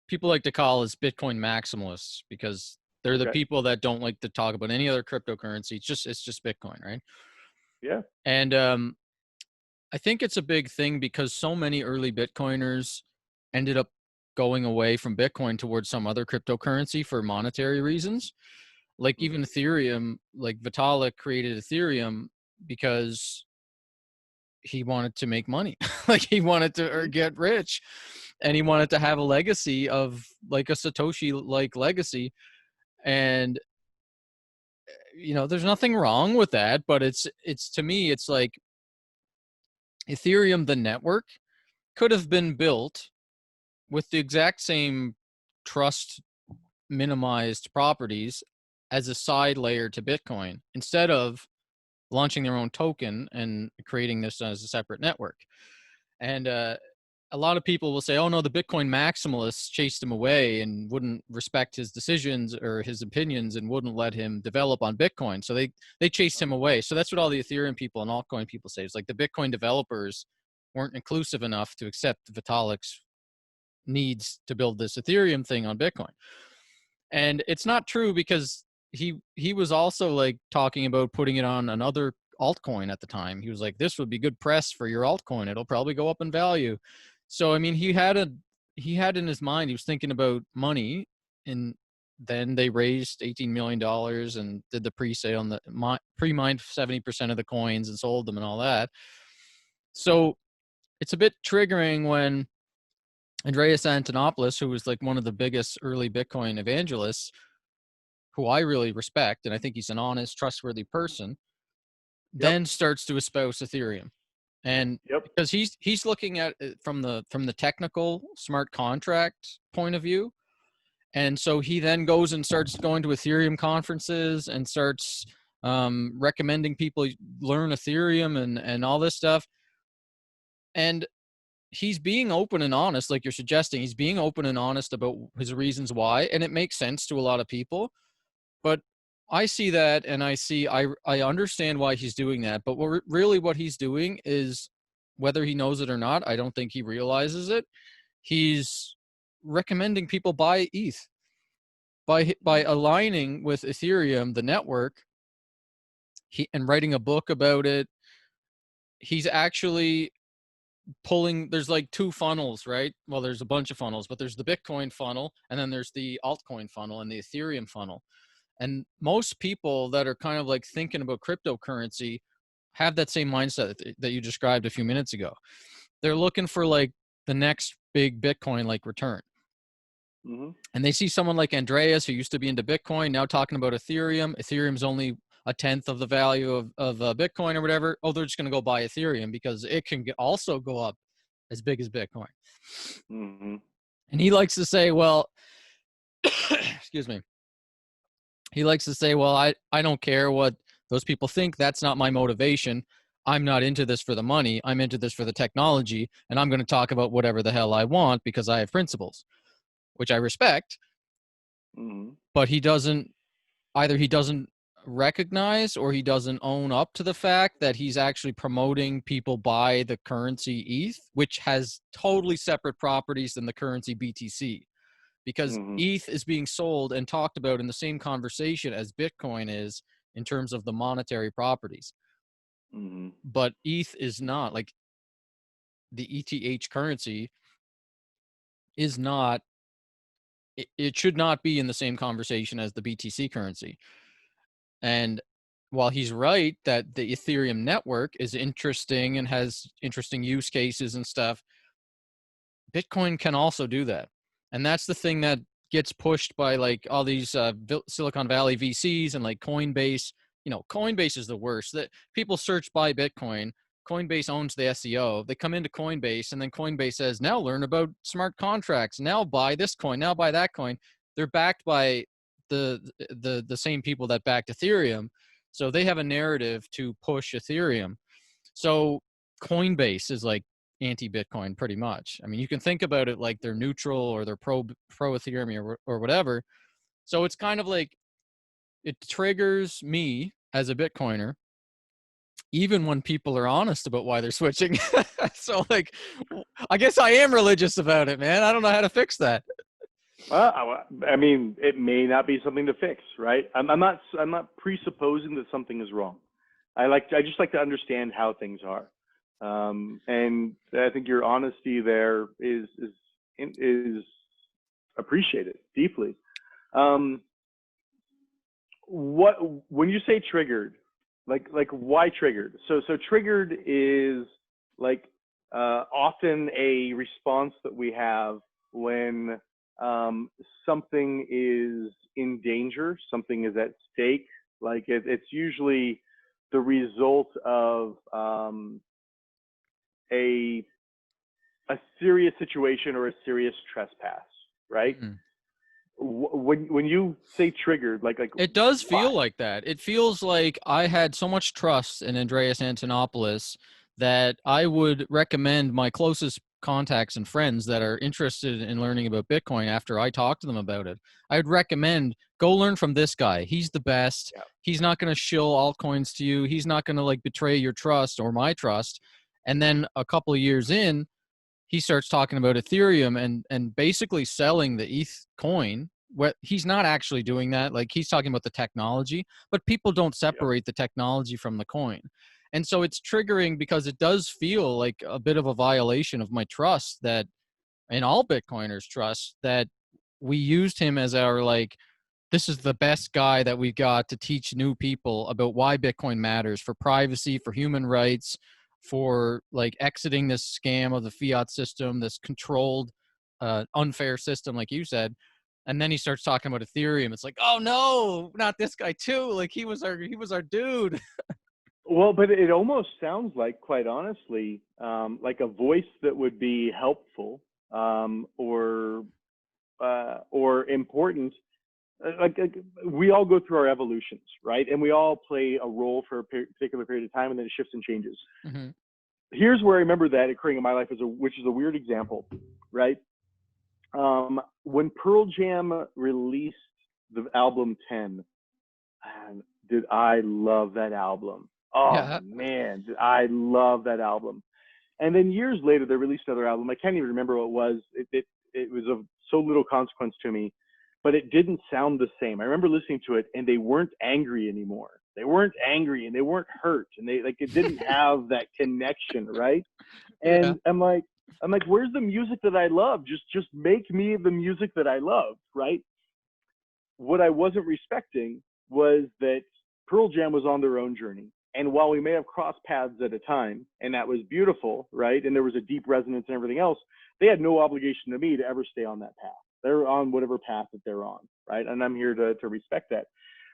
people like to call as Bitcoin maximalists, because they're the people that don't like to talk about any other cryptocurrency. It's just Bitcoin, right? Yeah. And I think it's a big thing because so many early Bitcoiners ended up going away from Bitcoin towards some other cryptocurrency for monetary reasons. Like even Ethereum, like Vitalik created Ethereum because he wanted to make money. Like he wanted to get rich, and he wanted to have a legacy of like a Satoshi like legacy. And there's nothing wrong with that, but it's to me, it's like Ethereum, the network, could have been built with the exact same trust minimized properties as a side layer to Bitcoin, instead of launching their own token and creating this as a separate network. And a lot of people will say, oh no, the Bitcoin maximalists chased him away and wouldn't respect his decisions or his opinions and wouldn't let him develop on Bitcoin. So they chased him away. So that's what all the Ethereum people and altcoin people say. It's like the Bitcoin developers weren't inclusive enough to accept Vitalik's needs to build this Ethereum thing on Bitcoin. And it's not true, because he was also like talking about putting it on another altcoin at the time. He was like, this would be good press for your altcoin. It'll probably go up in value. So, I mean, he had in his mind, he was thinking about money, and then they raised $18 million and did the pre-sale on the pre-mined 70% of the coins and sold them and all that. So it's a bit triggering when Andreas Antonopoulos, who was like one of the biggest early Bitcoin evangelists, who I really respect, and I think he's an honest, trustworthy person, then starts to espouse Ethereum. And because he's looking at it from the technical smart contract point of view. And so he then goes and starts going to Ethereum conferences and starts recommending people learn Ethereum and all this stuff. And he's being open and honest, like you're suggesting. He's being open and honest about his reasons why, and it makes sense to a lot of people. But I see that, and I understand why he's doing that. But what he's doing is, whether he knows it or not, I don't think he realizes it. He's recommending people buy ETH by aligning with Ethereum, the network, and writing a book about it. He's actually pulling, there's like two funnels, right? Well, there's a bunch of funnels, but there's the Bitcoin funnel, and then there's the altcoin funnel and the Ethereum funnel. And most people that are kind of like thinking about cryptocurrency have that same mindset that you described a few minutes ago. They're looking for like the next big Bitcoin like return. And they see someone like Andreas, who used to be into Bitcoin, now talking about Ethereum. Ethereum's only a tenth of the value of Bitcoin or whatever. Oh, they're just going to go buy Ethereum because it can also go up as big as Bitcoin. And he likes to say, well, excuse me. He likes to say, well, I don't care what those people think. That's not my motivation. I'm not into this for the money. I'm into this for the technology. And I'm going to talk about whatever the hell I want because I have principles, which I respect. But he doesn't recognize, or he doesn't own up to the fact that he's actually promoting people buy the currency ETH, which has totally separate properties than the currency BTC. Because ETH is being sold and talked about in the same conversation as Bitcoin is in terms of the monetary properties. But ETH is not. Like, the ETH currency is not, it should not be in the same conversation as the BTC currency. And while he's right that the Ethereum network is interesting and has interesting use cases and stuff, Bitcoin can also do that. And that's the thing that gets pushed by like all these Silicon Valley VCs and like Coinbase. Coinbase is the worst. That people search buy Bitcoin. Coinbase owns the SEO. They come into Coinbase, and then Coinbase says, now learn about smart contracts. Now buy this coin. Now buy that coin. They're backed by the same people that backed Ethereum. So they have a narrative to push Ethereum. So Coinbase is like anti-Bitcoin pretty much. I mean, you can think about it like they're neutral or they're pro Ethereum or whatever. So it's kind of like, it triggers me as a Bitcoiner, even when people are honest about why they're switching. So like, I guess I am religious about it, man. I don't know how to fix that. I mean, it may not be something to fix, right? I'm not presupposing that something is wrong. I just like to understand how things are, and I think your honesty there is appreciated deeply. Um, what when you say triggered, like why triggered? So triggered is like often a response that we have when something is in danger, something is at stake. Like it's usually the result of a a serious situation or a serious trespass, right? Mhm. When you say triggered, like It does why? feel like that. It feels like I had so much trust in Andreas Antonopoulos that I would recommend my closest contacts and friends that are interested in learning about Bitcoin after I talk to them about it. I'd recommend go learn from this guy. He's the best. Yeah, He's not going to shill altcoins to you. He's not going to like betray your trust or my trust. And then a couple of years in, he starts talking about Ethereum and basically selling the ETH coin. What he's not actually doing that. Like he's talking about the technology, but people don't yeah, separate the technology from the coin. And so it's triggering because it does feel like a bit of a violation of my trust that and all Bitcoiners trust that we used him as our like this is the best guy that we got to teach new people about why Bitcoin matters for privacy, for human rights, for like exiting this scam of the fiat system, this controlled, unfair system, like you said. And then he starts talking about Ethereum. It's like, oh no, not this guy too. Like he was our dude. well, but it almost sounds like, quite honestly, like a voice that would be helpful, or important. Like we all go through our evolutions, right? And we all play a role for a particular period of time, and then it shifts and changes. Mm-hmm. Here's where I remember that occurring in my life, which is a weird example, right? When Pearl Jam released the album 10, man, did I love that album. Oh Yeah. man, did I love that album. And then years later, they released another album. I can't even remember what it was. It was of so little consequence to me, but it didn't sound the same. I remember listening to it, and they weren't angry anymore. They weren't angry, and they weren't hurt, and they like it didn't have that connection, right? Yeah. And I'm like, where's the music that I love? Just make me the music that I love, right? What I wasn't respecting was that Pearl Jam was on their own journey. And while we may have crossed paths at a time, and that was beautiful, right? And there was a deep resonance and everything else, they had no obligation to me to ever stay on that path. They're on whatever path that they're on, right? And I'm here to respect that.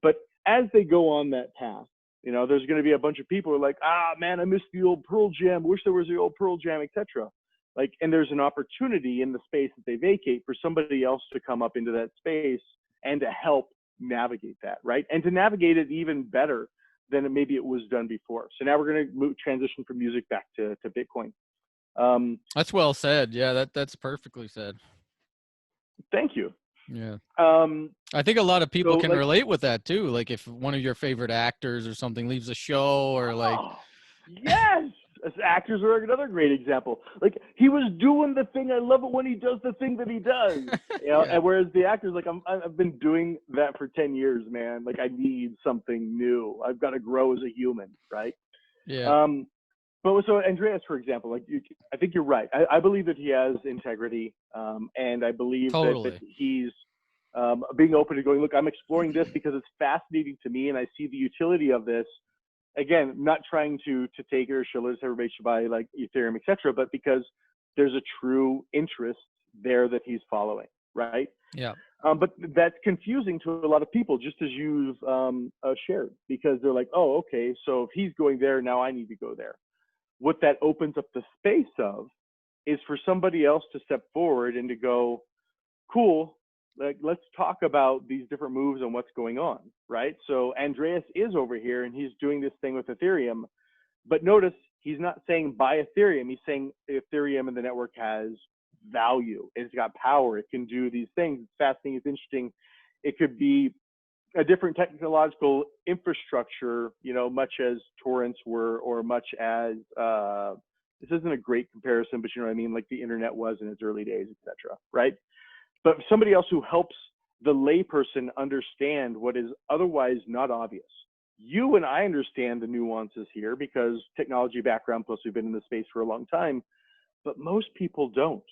But as they go on that path, there's going to be a bunch of people who are like, man, I miss the old Pearl Jam. Wish there was the old Pearl Jam, etc. Like, and there's an opportunity in the space that they vacate for somebody else to come up into that space and to help navigate that, right? And to navigate it even better than maybe it was done before. So now we're going to transition from music back to Bitcoin. That's well said. Yeah, that's perfectly said. Thank you. Yeah. Um, I think a lot of people so can like, relate with that too. Like if one of your favorite actors or something leaves a show or like oh, yes, as actors are another great example. Like he was doing the thing. I love it when he does the thing that he does. yeah. And whereas the actors, like I've been doing that for 10 years, man. Like I need something new. I've got to grow as a human, right? Yeah. Um, but so Andreas, for example, like I think you're right. I believe that he has integrity, and I believe that Totally. he's being open to going, look, I'm exploring this because it's fascinating to me, and I see the utility of this. Again, not trying to take it or shill it, everybody should buy like Ethereum, etc., but because there's a true interest there that he's following, right? Yeah. But that's confusing to a lot of people, just as you've shared, because they're like, oh, okay, so if he's going there, now I need to go there. What that opens up the space of is for somebody else to step forward and to go, cool, like let's talk about these different moves and what's going on, right? So Andreas is over here and he's doing this thing with Ethereum, but notice he's not saying buy Ethereum. He's saying Ethereum and the network has value. It's got power. It can do these things. It's fascinating. It's interesting. It could be a different technological infrastructure, much as torrents were, or much as this isn't a great comparison, but you know what I mean, like the internet was in its early days, etc. Right? but somebody else who helps the layperson understand what is otherwise not obvious. You and I understand the nuances here because technology background, plus we've been in the space for a long time, but most people don't.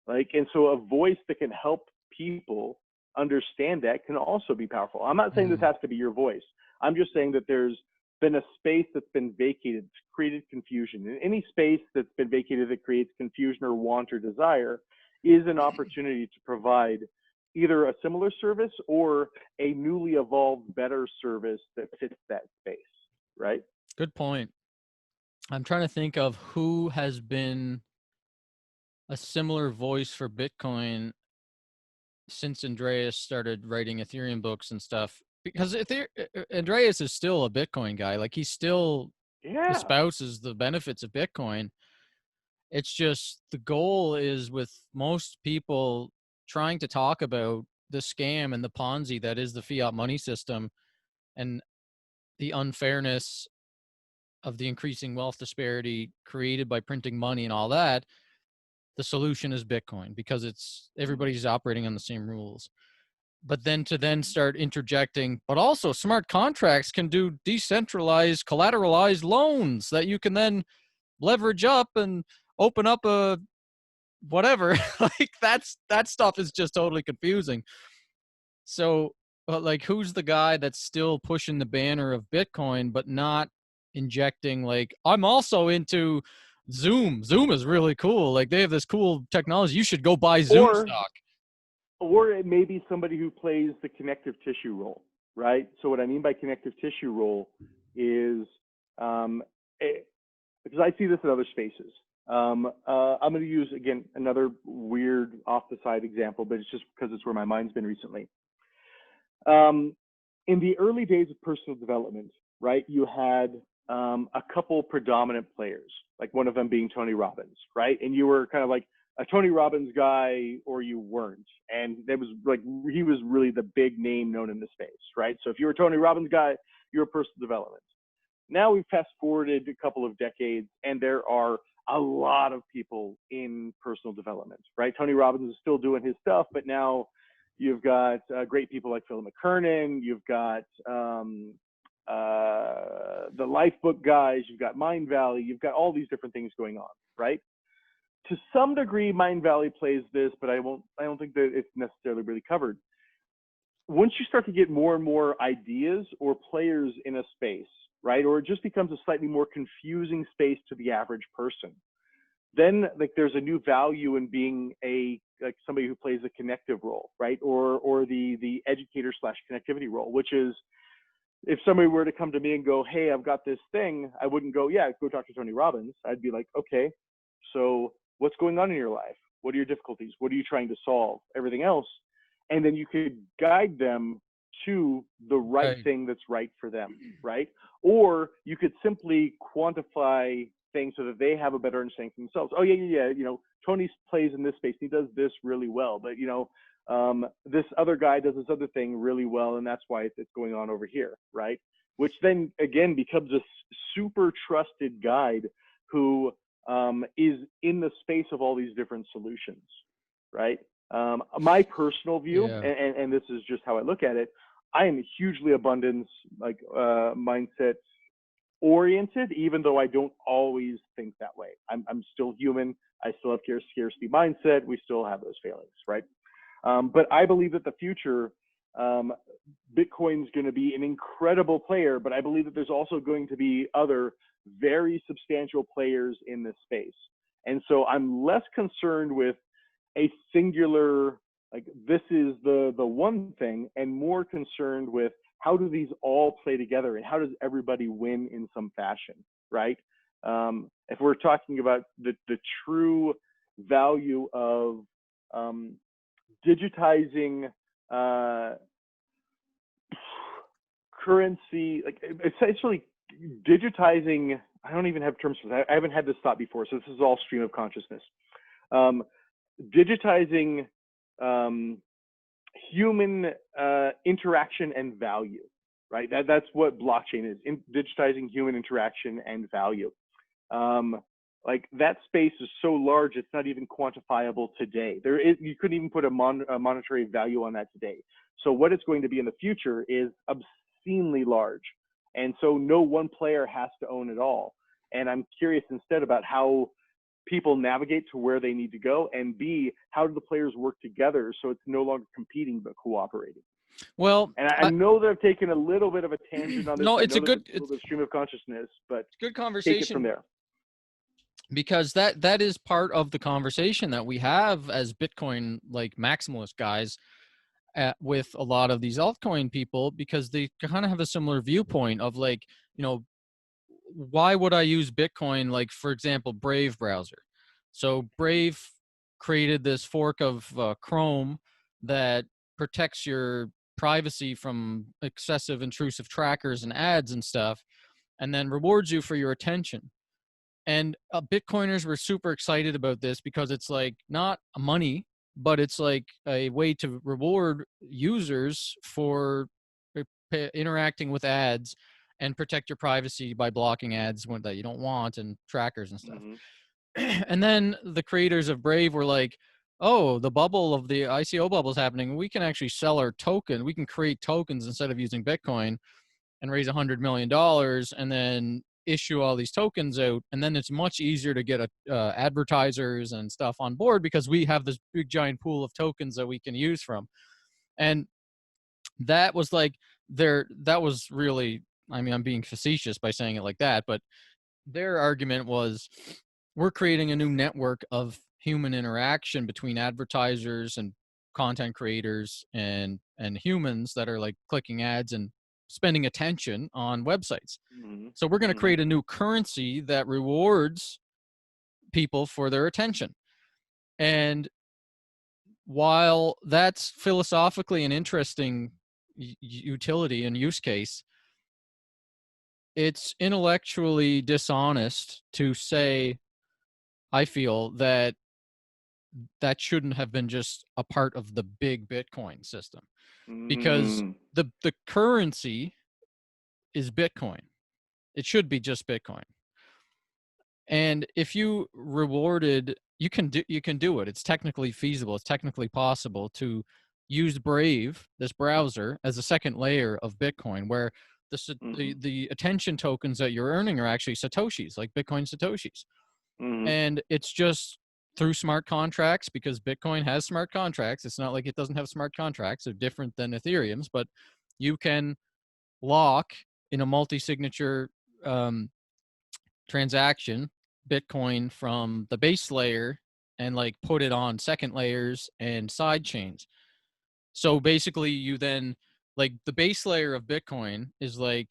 Like, and so a voice that can help people understand that can also be powerful. I'm not saying this has to be your voice. I'm just saying that there's been a space that's been vacated, it's created confusion. And any space that's been vacated that creates confusion or want or desire is an opportunity to provide either a similar service or a newly evolved, better service that fits that space, right? Good point. I'm trying to think of who has been a similar voice for Bitcoin since Andreas started writing Ethereum books and stuff. Because Andreas is still a Bitcoin guy. Like, he still espouses the benefits of Bitcoin. It's just the goal is with most people trying to talk about the scam and the Ponzi that is the fiat money system and the unfairness of the increasing wealth disparity created by printing money and all that. The solution is Bitcoin because it's everybody's operating on the same rules. But then to start interjecting, but also smart contracts can do decentralized collateralized loans that you can then leverage up and open up a whatever. Like, that stuff is just totally confusing. So, but like, who's the guy that's still pushing the banner of Bitcoin but not injecting, like, I'm also into Zoom. Zoom is really cool. Like, they have this cool technology. You should go buy Zoom stock. Or it may be somebody who plays the connective tissue role, right? So what I mean by connective tissue role is, because I see this in other spaces. I'm going to use, again, another weird off-the-side example, but it's just because it's where my mind's been recently. In the early days of personal development, right, you had a couple predominant players, like one of them being Tony Robbins, right? And you were kind of like a Tony Robbins guy or you weren't. And that was like, he was really the big name known in the space, right? So if you were a Tony Robbins guy, you were personal development. Now we've fast forwarded a couple of decades and there are a lot of people in personal development, right? Tony Robbins is still doing his stuff, but now you've got great people like Phil McKernan, you've got the Lifebook guys, you've got Mind Valley, you've got all these different things going on, right? To some degree, Mind Valley plays this, but I don't think that it's necessarily really covered. Once you start to get more and more ideas or players in a space, right, or it just becomes a slightly more confusing space to the average person, then like there's a new value in being like somebody who plays a connective role, right, or the educator / connectivity role, which is, if somebody were to come to me and go, hey, I've got this thing, I wouldn't go, yeah, go talk to Tony Robbins. I'd be like, okay, so what's going on in your life? What are your difficulties? What are you trying to solve? Everything else. And then you could guide them to the right thing that's right for them, right? Or you could simply quantify things so that they have a better understanding for themselves. Oh, yeah. You know, Tony plays in this space. He does this really well. But, you know, this other guy does this other thing really well, and that's why it's going on over here, right? Which then, again, becomes a super trusted guide who is in the space of all these different solutions, right? My personal view, and this is just how I look at it, I am hugely abundance, like mindset oriented, even though I don't always think that way. I'm still human. I still have scarcity mindset. We still have those failings, right? But I believe that the future, Bitcoin's going to be an incredible player, but I believe that there's also going to be other very substantial players in this space. And so I'm less concerned with a singular, like this is the one thing, and more concerned with how do these all play together and how does everybody win in some fashion, right? If we're talking about the true value of digitizing currency, like essentially digitizing, I don't even have terms for that. I haven't had this thought before, so this is all stream of consciousness. Digitizing human interaction and value, right? That's what blockchain is, digitizing human interaction and value. like that space is so large it's not even quantifiable today. You couldn't even put a monetary value on that today. So what it's going to be in the future is obscenely large, and so no one player has to own it all. And I'm curious instead about how people navigate to where they need to go, and B, how do the players work together so it's no longer competing but cooperating. Well, And I know that I've taken a little bit of a tangent on this. no, I it's know a good, it's a little bit of stream of consciousness, but good take it from conversation, there. because that is part of the conversation that we have as Bitcoin like maximalist guys with a lot of these altcoin people, because they kind of have a similar viewpoint of like, you know, why would I use Bitcoin? Like, for example, Brave browser. So Brave created this fork of Chrome that protects your privacy from excessive intrusive trackers and ads and stuff, and then rewards you for your attention. And Bitcoiners were super excited about this because it's like not money, but it's like a way to reward users for interacting with ads and protect your privacy by blocking ads that you don't want and trackers and stuff. And then the creators of Brave were like, oh, the bubble of the ICO bubble is happening. We can actually sell our token. We can create tokens instead of using Bitcoin and raise $100 million and then issue all these tokens out. And then it's much easier to get advertisers and stuff on board because we have this big giant pool of tokens that we can use from. And that was like that was really, I mean, I'm being facetious by saying it like that, but their argument was, we're creating a new network of human interaction between advertisers and content creators and humans that are like clicking ads and spending attention on websites. So we're going to create a new currency that rewards people for their attention. And while that's philosophically an interesting utility and use case, it's intellectually dishonest to say, I feel, that that shouldn't have been just a part of the big Bitcoin system, because the currency is Bitcoin. It should be just Bitcoin. And if you rewarded, you can do it. It's technically feasible. It's technically possible to use Brave, this browser, as a second layer of Bitcoin, where the attention tokens that you're earning are actually Satoshis, like Bitcoin Satoshis. And it's just through smart contracts, because Bitcoin has smart contracts. It's not like it doesn't have smart contracts. They're different than Ethereum's, but you can lock in a multi-signature transaction Bitcoin from the base layer and like put it on second layers and side chains. So basically you then, like, the base layer of Bitcoin is like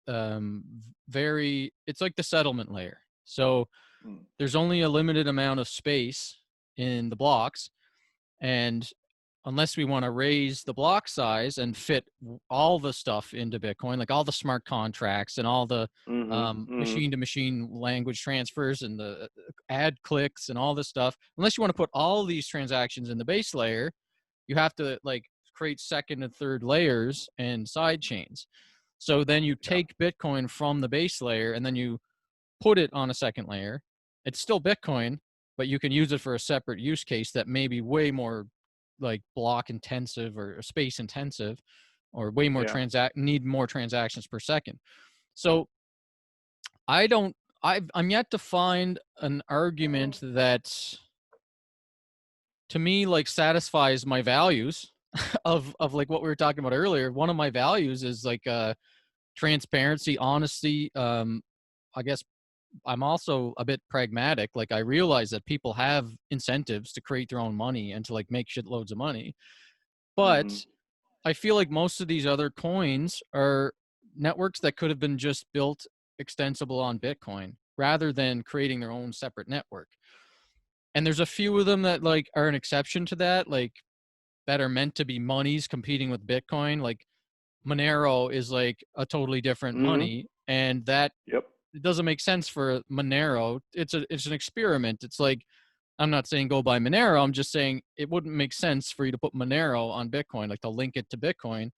it's like the settlement layer. So there's only a limited amount of space in the blocks, and unless we want to raise the block size and fit all the stuff into Bitcoin, like all the smart contracts and all the machine-to-machine language transfers and the ad clicks and all this stuff, unless you want to put all these transactions in the base layer, you have to like create second and third layers and side chains. So then you take Bitcoin from the base layer and then you put it on a second layer. It's still Bitcoin, but you can use it for a separate use case that may be way more like block intensive or space intensive, or way more need more transactions per second. So I'm yet to find an argument that to me like satisfies my values of like what we were talking about earlier. One of my values is like transparency, honesty. I guess I'm also a bit pragmatic. Like, I realize that people have incentives to create their own money and to like make shitloads of money. But I feel like most of these other coins are networks that could have been just built extensible on Bitcoin rather than creating their own separate network. And there's a few of them that like are an exception to that, like that are meant to be monies competing with Bitcoin. Like Monero is like a totally different money, and that it doesn't make sense for Monero. It's an experiment. It's like, I'm not saying go buy Monero. I'm just saying it wouldn't make sense for you to put Monero on Bitcoin, like to link it to Bitcoin.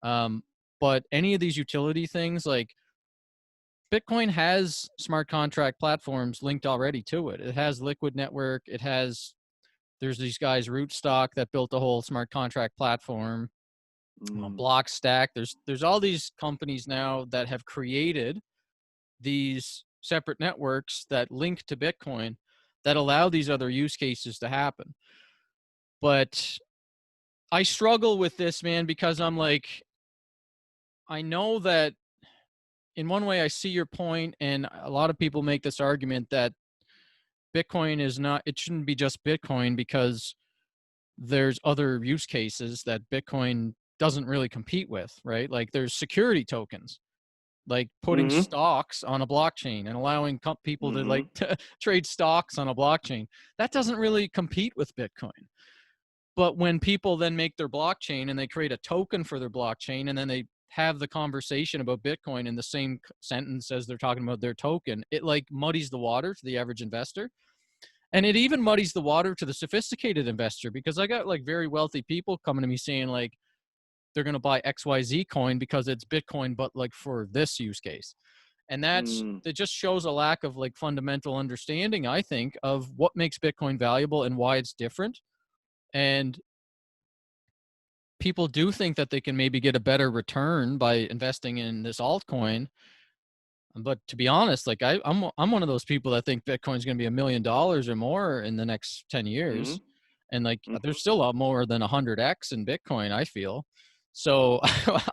But any of these utility things, like Bitcoin has smart contract platforms linked already to it. It has Liquid Network. There's these guys, Rootstock, that built a whole smart contract platform. Blockstack. There's all these companies now that have created these separate networks that link to Bitcoin that allow these other use cases to happen. But I struggle with this, man, because I'm like, I know that in one way I see your point, and a lot of people make this argument that Bitcoin is not, it shouldn't be just Bitcoin because there's other use cases that Bitcoin doesn't really compete with, right? Like there's security tokens, like putting stocks on a blockchain and allowing people to like trade stocks on a blockchain. That doesn't really compete with Bitcoin. But when people then make their blockchain and they create a token for their blockchain and then they have the conversation about Bitcoin in the same sentence as they're talking about their token, it like muddies the water to the average investor. And it even muddies the water to the sophisticated investor, because I got like very wealthy people coming to me saying like they're going to buy XYZ coin because it's Bitcoin, but like for this use case. And that just shows a lack of like fundamental understanding, I think, of what makes Bitcoin valuable and why it's different. And people do think that they can maybe get a better return by investing in this altcoin. But to be honest, like I'm one of those people that think Bitcoin's going to be $1 million or more in the next 10 years. And like, there's still a lot more than 100x in Bitcoin, I feel. So,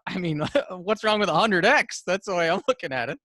I mean, what's wrong with 100x? That's the way I'm looking at it.